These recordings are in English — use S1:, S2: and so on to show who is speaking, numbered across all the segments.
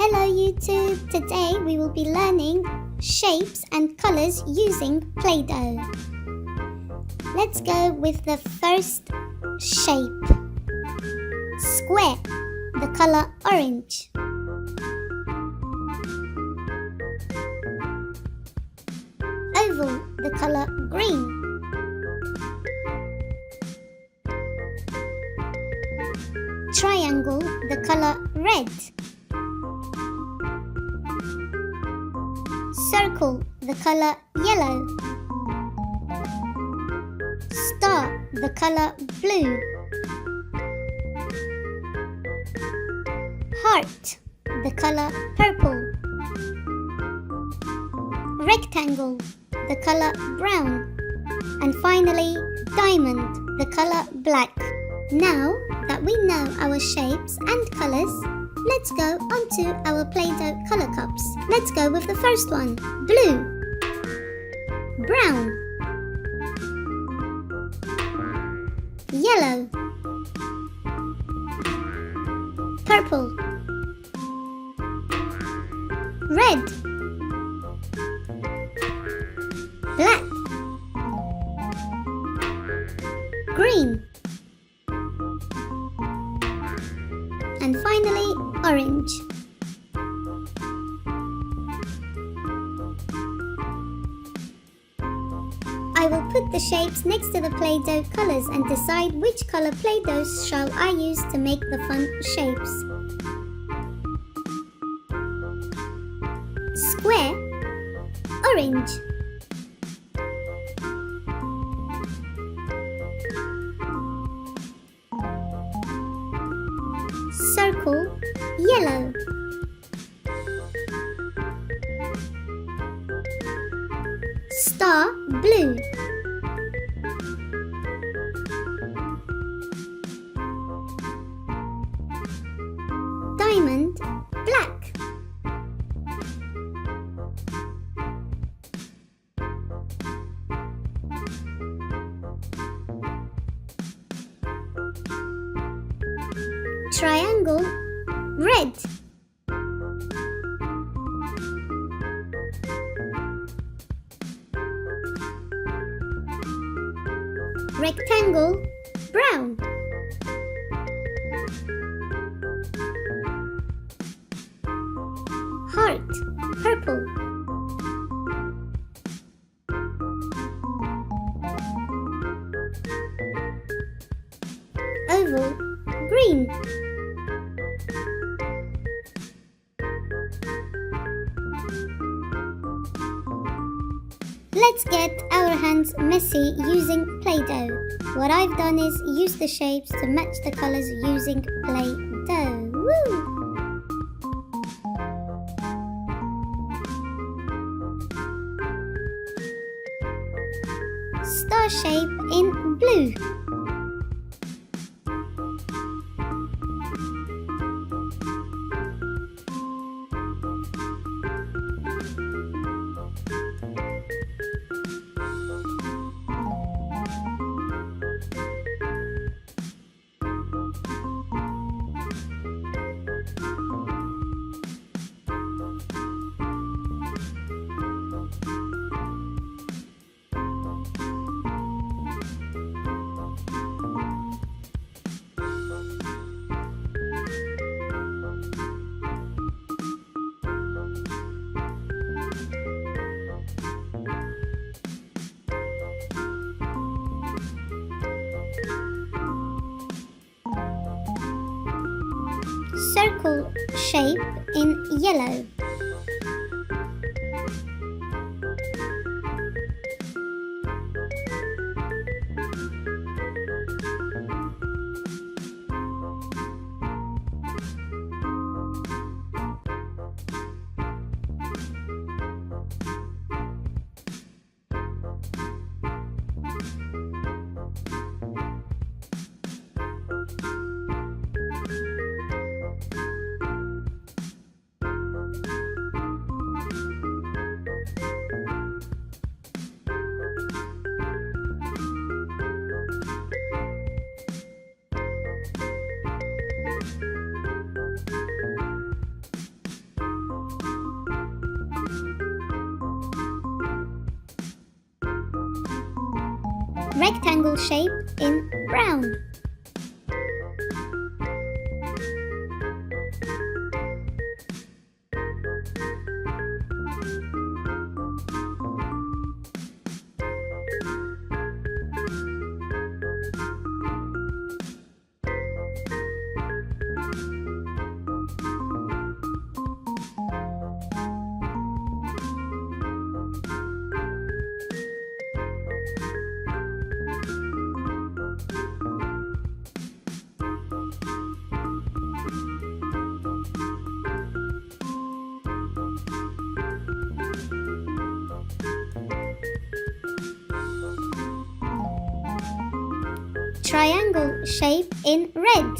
S1: Hello YouTube! Today we will be learning shapes and colors using play-doh. Let's go with the first shape. Square, the color orange. Oval, the color green. Triangle, the color red. Circle, the color yellow. Star, the color blue. Heart, the color purple. Rectangle, the color brown. And finally, diamond, the color black. Now that we know our shapes and colors, let's go onto our play-doh color cups. Let's go with the first one. Blue, brown, yellow, purple, red, black, green, and finally orange. I will put the shapes next to the play-doh colors and decide which color play-doh shall I use to make the fun shapes. Square, orange. Circle, yellow. Star, blue. Diamond, black. Triangle, red. Rectangle, brown. Heart, purple. Oval, green. Let's get our hands messy using play-doh. What I've done is use the shapes to match the colors using play-doh. Woo! Star shape in blue. Circle shape in yellow. rectangle shape in brown. Triangle shape in red.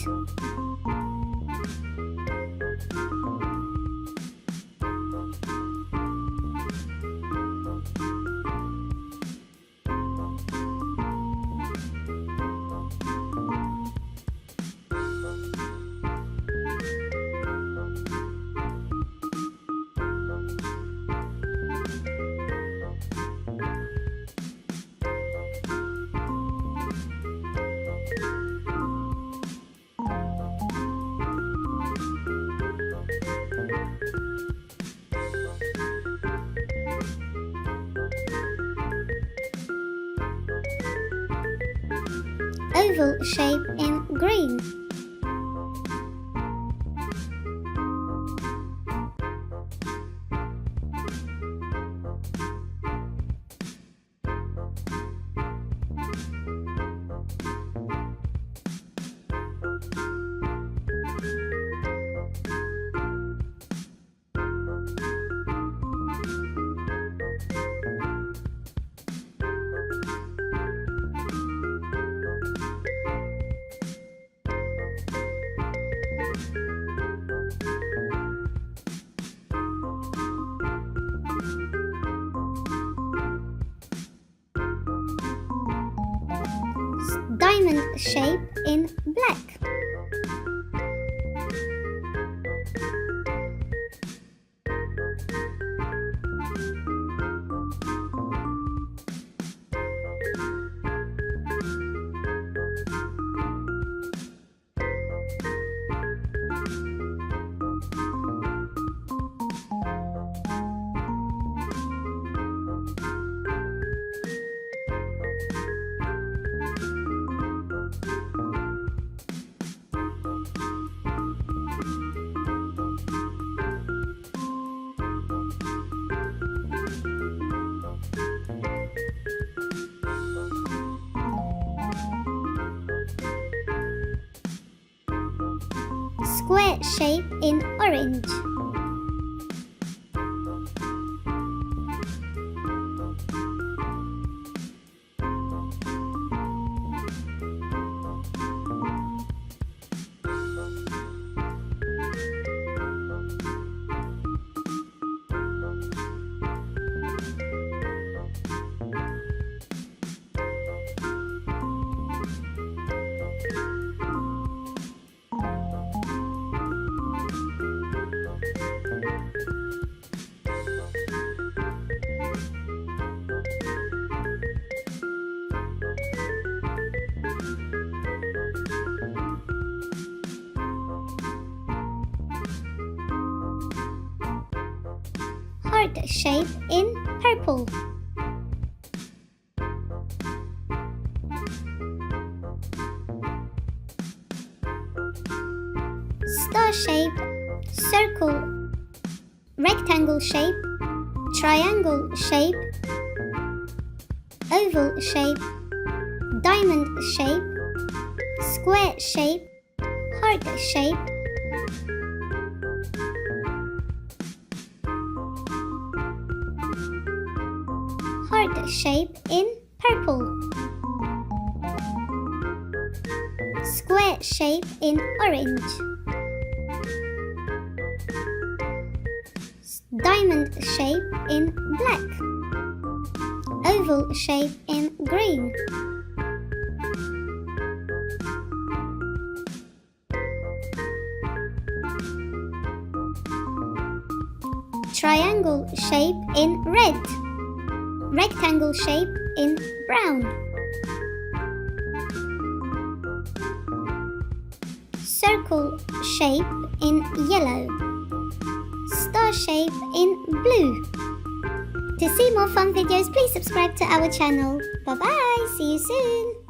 S1: Oval shape in green. Diamond shape in black. Square shape in orange. Heart shape in purple. Star shape, circle, rectangle shape, triangle shape, oval shape, diamond shape, square shape, heart shape, heart shape in purple, square shape in orange, diamond shape in black, oval shape in green, triangle shape in red, rectangle shape in brown. circle shape in yellow, star shape in blue. To see more fun videos, please subscribe to our channel. Bye bye, see you soon.